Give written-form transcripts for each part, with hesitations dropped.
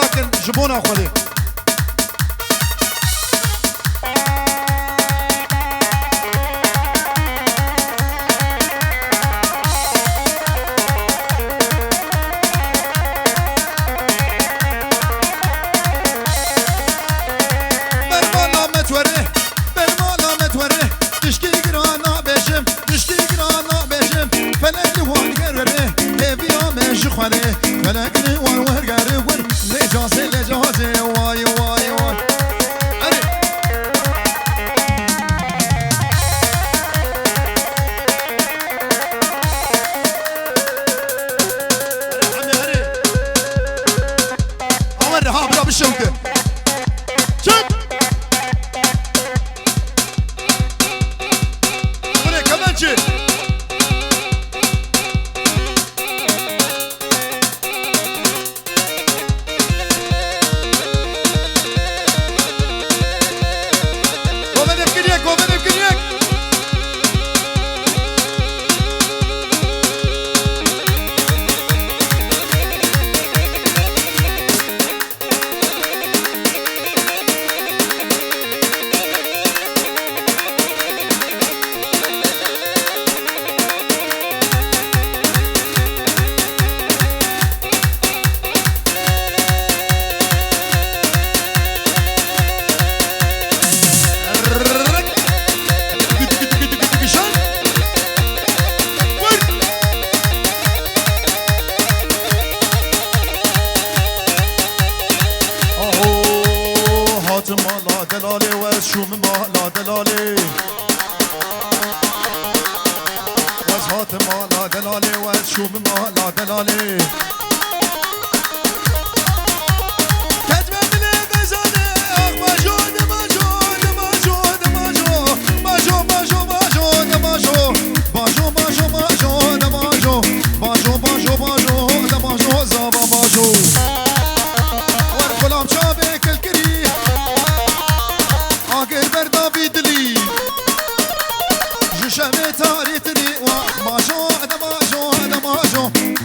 اشکر جبونا خولي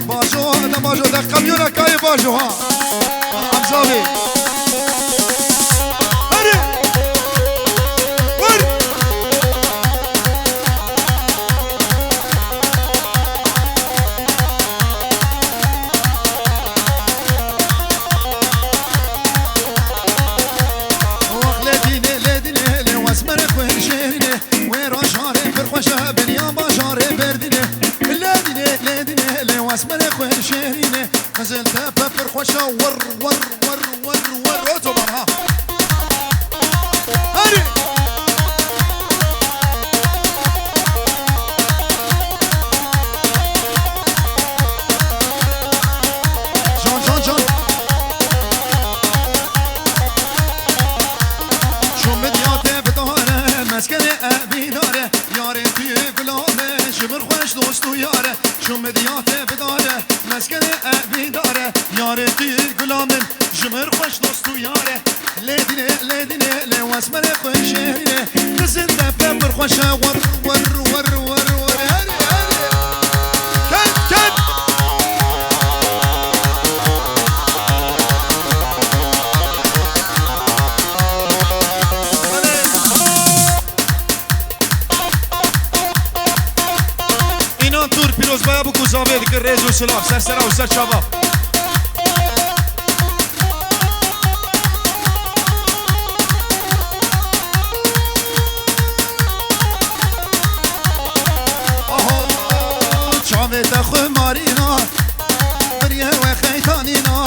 باجو باجو ده باجو ده كاميونا كاي باجو ها عمزاوي هري وري وخلديني لديني لي واسمر خوين شيريني وين رشاري برخوشة بنيا باجاري برديني لديني لي واسمر خوين شيريني نزلت بابر خوشة ور ور ور ور ور اوتوبان ها هري جون جون جون شو مدياتي بداره مسكني ابي داره ياري في قلامه جمر خوش دوستو ياره شو مدياتي بداره مسكني ابي داره ياري في قلامه جمر خوش دوستو ياره لديني لي واسمر خوش شهري نزل دبر خوشه ور ور ور ور ور هري هري كد اینا تور پیروز باید بکو زاویه دیگه ریز و سلاف سر سرا و سر چابا شاويت اخو مارينا بريه وخيتانينا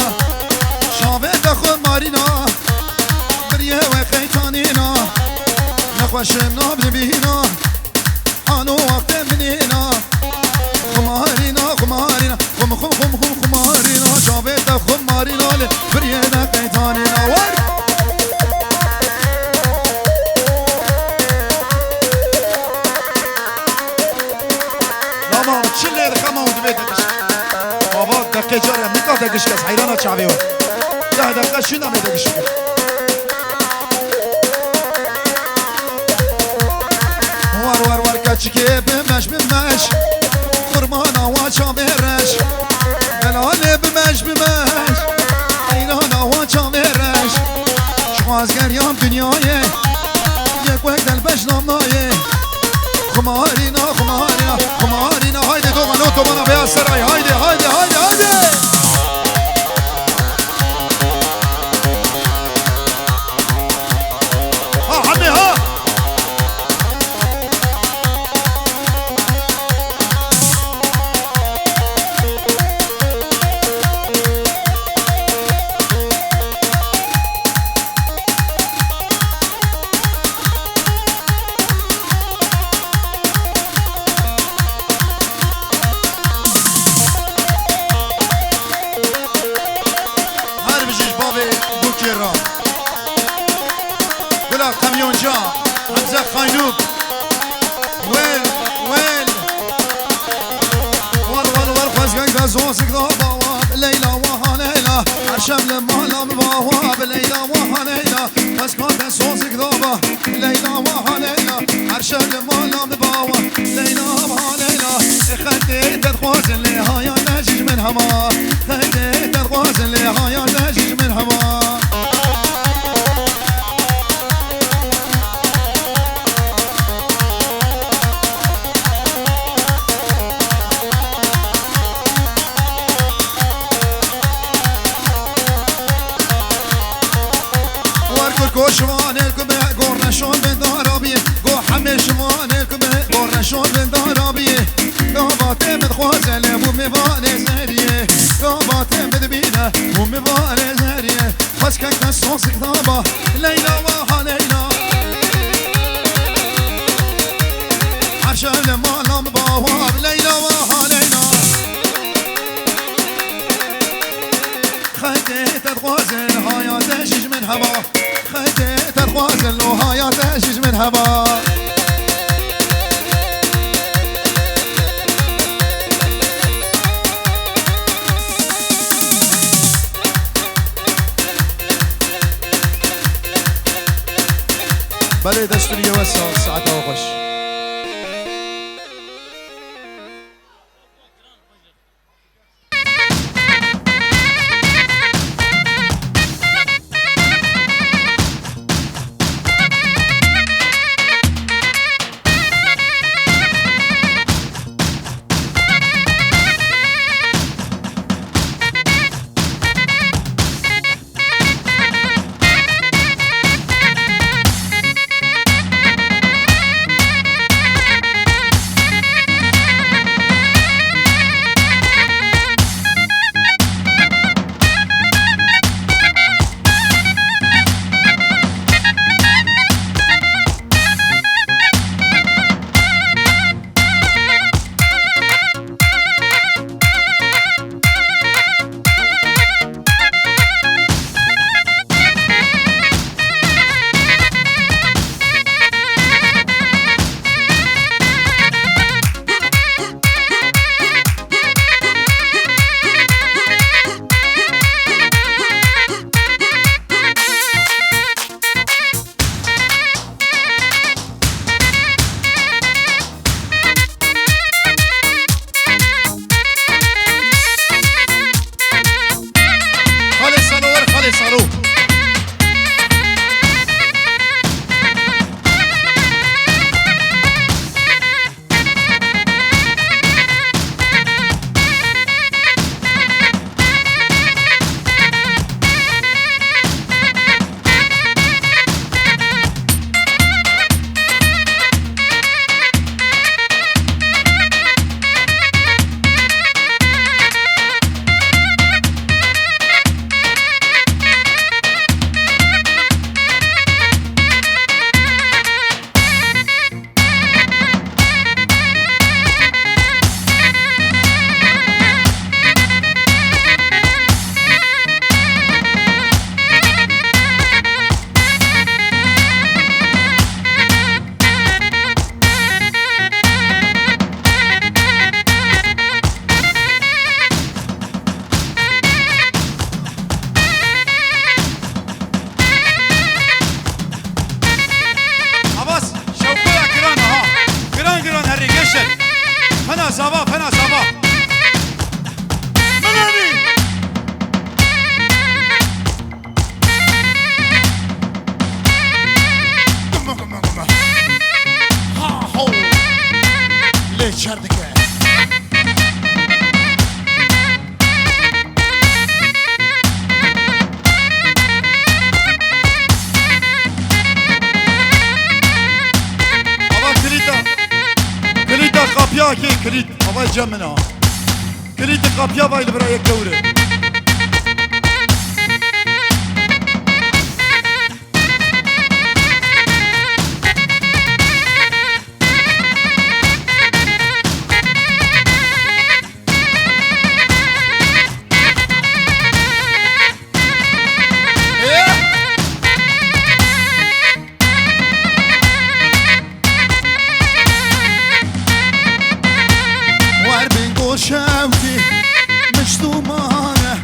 شاويت اخو مارينا بريه وخيتانينا نخوش نابل بينا انو وقت منينا خمارينا خمارينا خم خم خم خم خمارينا شاويت اخو مارينا بريه وخيتانينا ور ماما تشيل خما ودبيتك بابا دقيقة جارية ميقا دقيقة كاس حيرانا تشعبي ور ده دقيقة شو نعمل دقيقة ور ور ور كاتشكي بمش بمش خرمانا واشا بهرش بلالي بمش بمش حيرانا واشا بهرش شواز قريان دنياي يك وقت البش نامناي خمارينا خمارينا خمارينا هايدي دوغن اوتوبانا بيا سراي هايدي هايدي هايدي هايدي ها حمي ها ولا كاميون جا حمزة خاينوب وين وين ور ور ور خزقك دزوسك ضبواب ليلى وها ليلى عشم لما لم بواب ليلى وها ليلى خزقك دزوسك ضبا ليلى وها ليلى عشم لما لم بواب ليلى وها ليلى خديت الخوز اللي هاي نجج من هما خديت الخوز اللي هاي نجج من هما شوان الكبه قرنا شون بالدارابي قو حمل شوان الكبه قرنا شون بالدارابي قابات مدخوز لبو مبان زهريه قابات مدبينه ومبان زهريه خسكك نصوص كتابه ليلى وها ليلى عرشة لما لم بواب ليلى وها ليلى خديت الغوزن هايا تشج من هوا خديت الغوازل وهايا تهشش من هوا بلي دستوري يوسع ساعتها وخش براكي كريت هواي جمنا كريت قابيا باي برايك دوري شوتي مجتومانة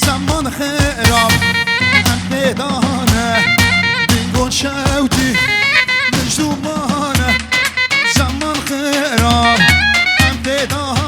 زمان خراب هم بيدانة بنقول شوتي مجتومانة زمان خراب هم بيدانة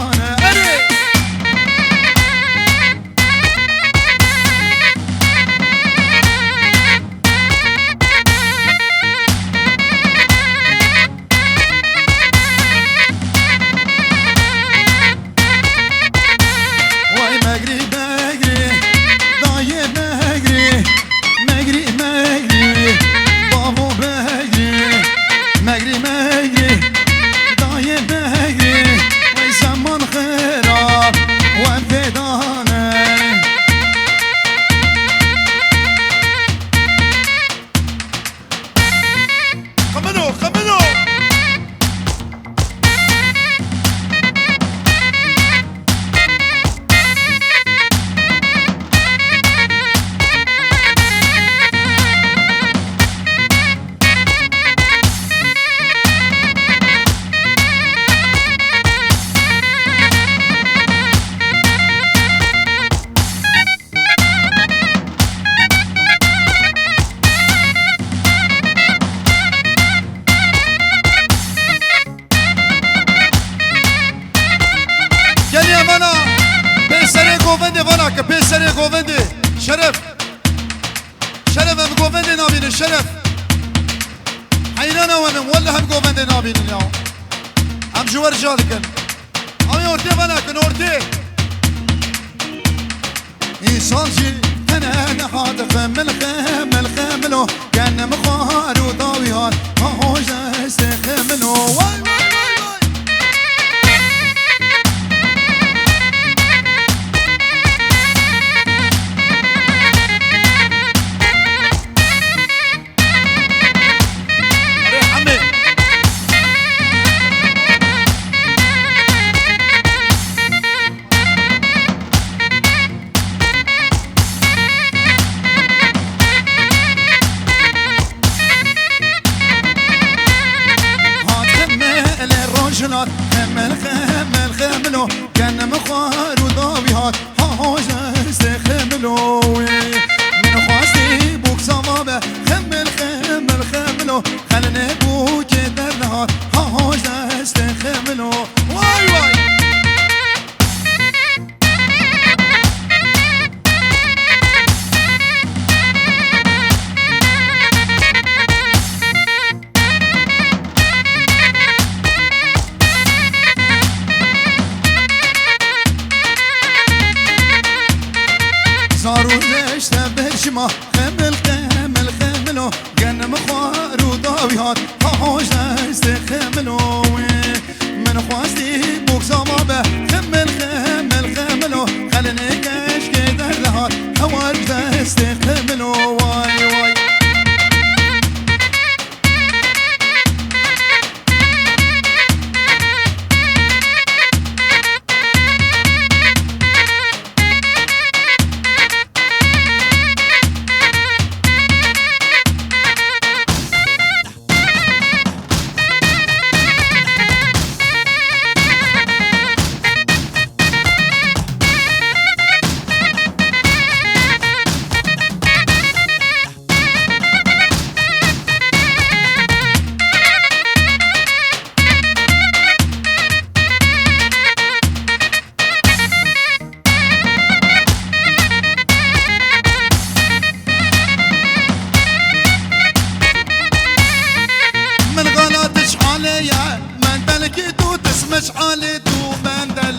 بيسري غوفندي شرف شرف هم غوفندي نابين الشرف عينانا ونم ولا هم غوفندي نابين اليوم هم جوار جالكن هم يورتي بنا كن اورتي إنسان جي أنا نحاد خمل خمل خملو كان مخار وضاويان هو استخملو واي خمل خمل خملو كان مخار وضاويات هاوش استخملو من خواستي بوك صوابه خمل خمل خملو خلني بوك درنهار هاوش استخملو واي واي برشما خمل خمل خملو كان مخار وضاويات هاوش استخملو من خواستي بوك صوابه خمل خمل خملو خلني كاش كده الرهار هوار استخملو واي واي مش علي تو بندل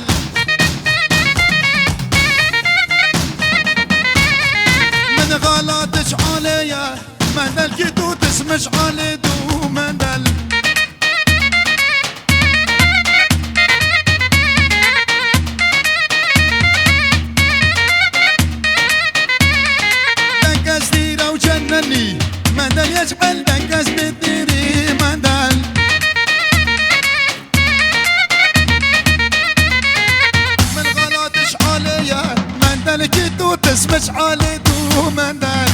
من غلطش عليا مندل كيتو تسمش علي تو مندل مشعل دو مندن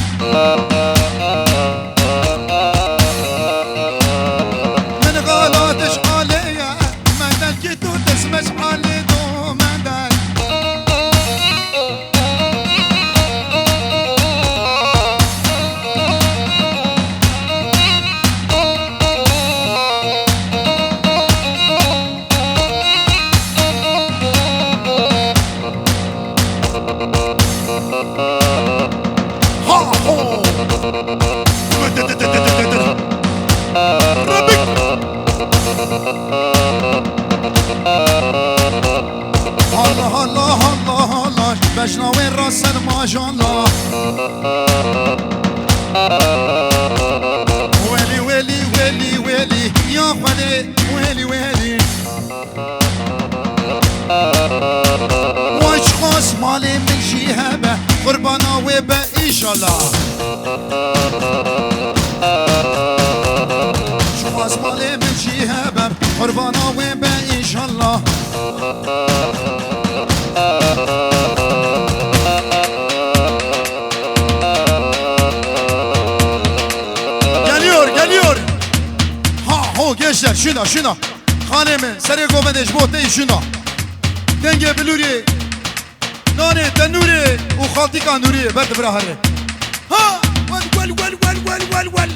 من غلاتش عليا مندن كي تو تسمش علي دو مندن الله الله الله الله بشناوين راسن ما شاء الله ويلي ويلي ويلي ويلي يا خالي ويلي ويلي واش خاص مالي من شي هبه قربانا ويبه ان شاء الله خاص مالي من شي هبه قربانا ويبه ان شاء الله geliyor ha ho gençler şuna hanemi seri gomedeş bohteyi şuna denge biluri nane tenuri u khaltika nuri bert brahare ha wal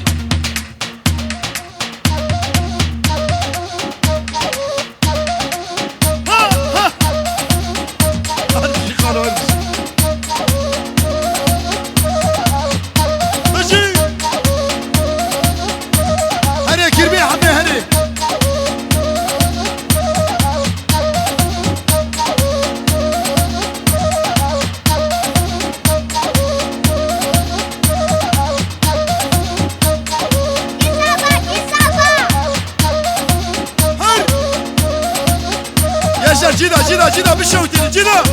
جدا بالشوتين جدا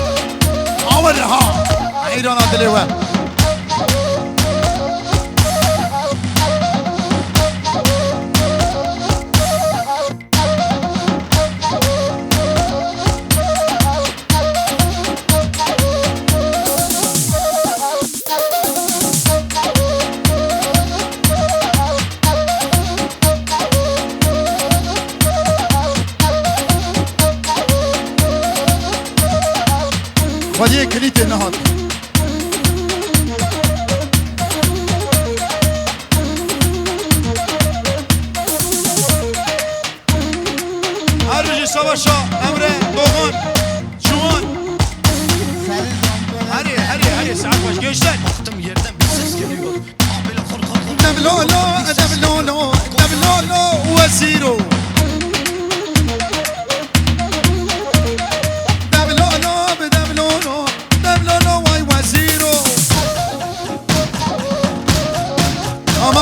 عورها عيران الدلوة ودي كليت النهار هرجي سواشا امره دوغان جوان هري ساعات باش gençler baktım yerden bir ses geliyor abiyle korkak deblolo وزيرو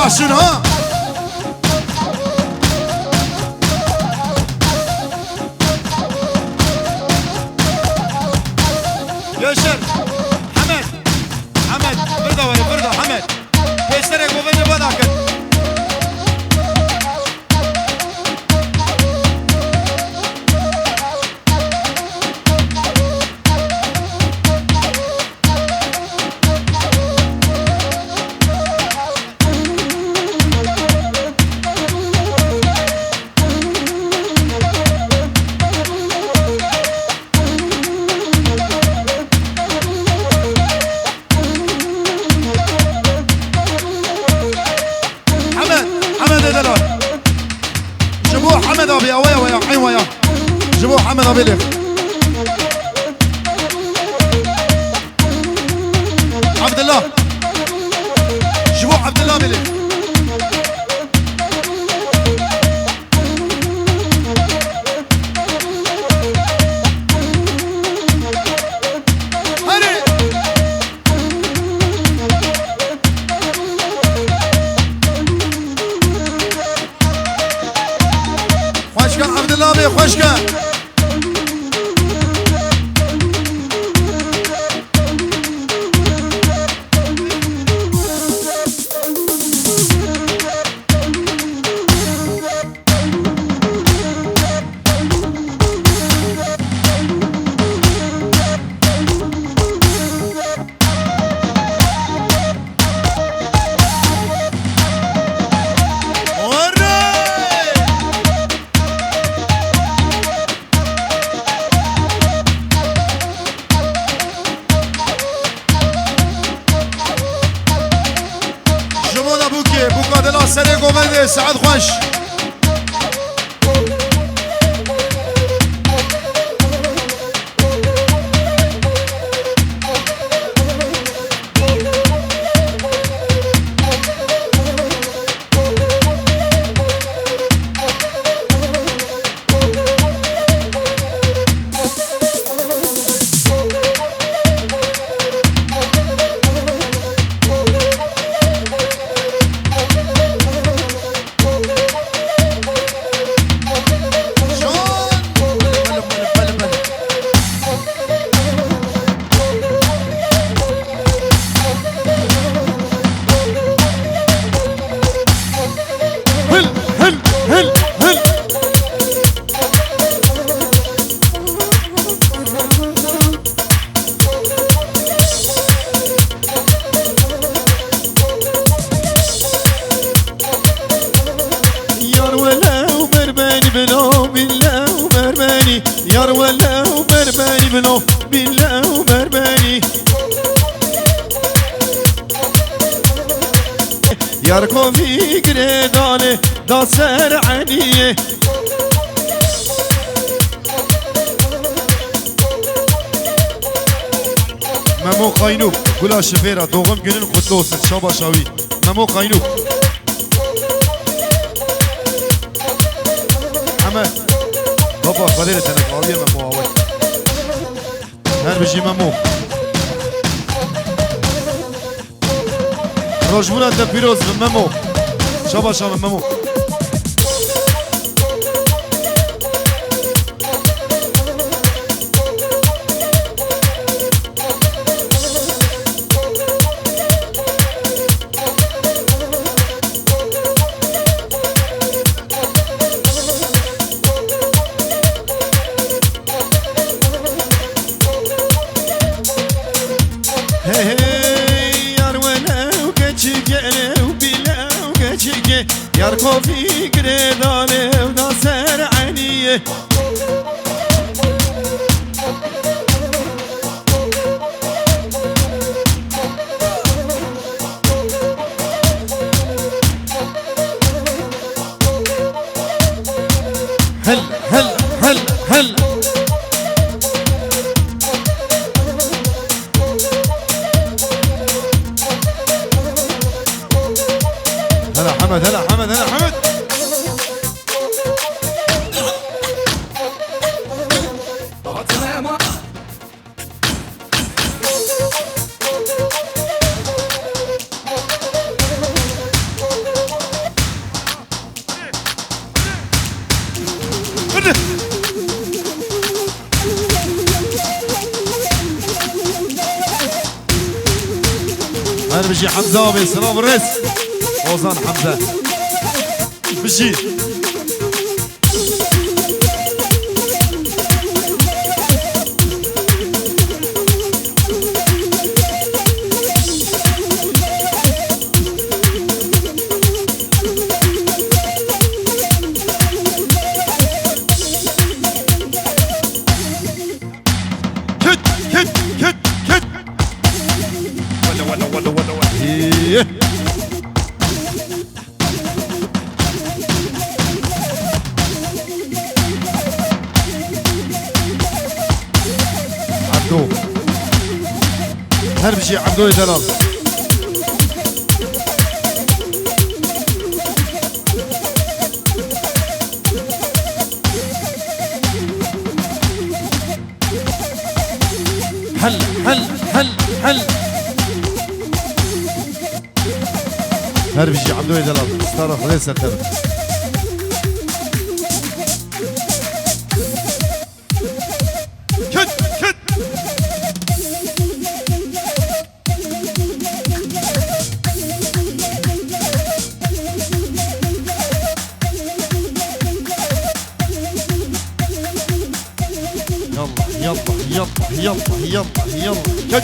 محسن ها ياسر حمد بردا حمد بيسترك وبني بداكن حمد ابي ويا عين ويا جيبوه حمد ابي لك عبد الله جيبوه عبد الله ابي لك عبد الله ابي خوشكه دلا سری گوبنده سعد خوش يار ولا وبرباني بلو بالله وبرباني يار كوفي قريداني دا سر عنيه ممو قاينوك كلا شفيرة دوغم جنين قدوس شابا شاوي ممو قاينوك حمد بابا قدير تنك عاوية ممو هاوي هل بجي ممو رجمونا تبيروز من ممو شابا شابا ممو يار كوفي قريداني ودا سر عينيه هل هل هل هل هلا حمد هلا حمد هلا حمد هذا بيجي حمزة وبيسلام الرئيس اوزان حمزة بيجي كت كت كت كت ولا إيه. عبدو هل بيجي عبدو يدلال هل هل هل هل هل بيجي عبدو يدلال استرخ ليس كذا يلا يلا يلا يلا يلا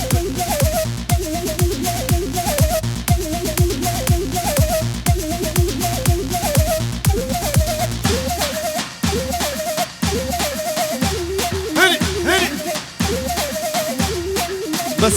هري هري بس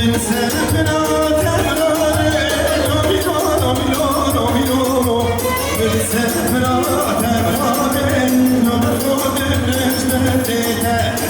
من سفرات امراره نامیلو نامیلو نامیلو من سفرات امراره نمر خود برش بردیده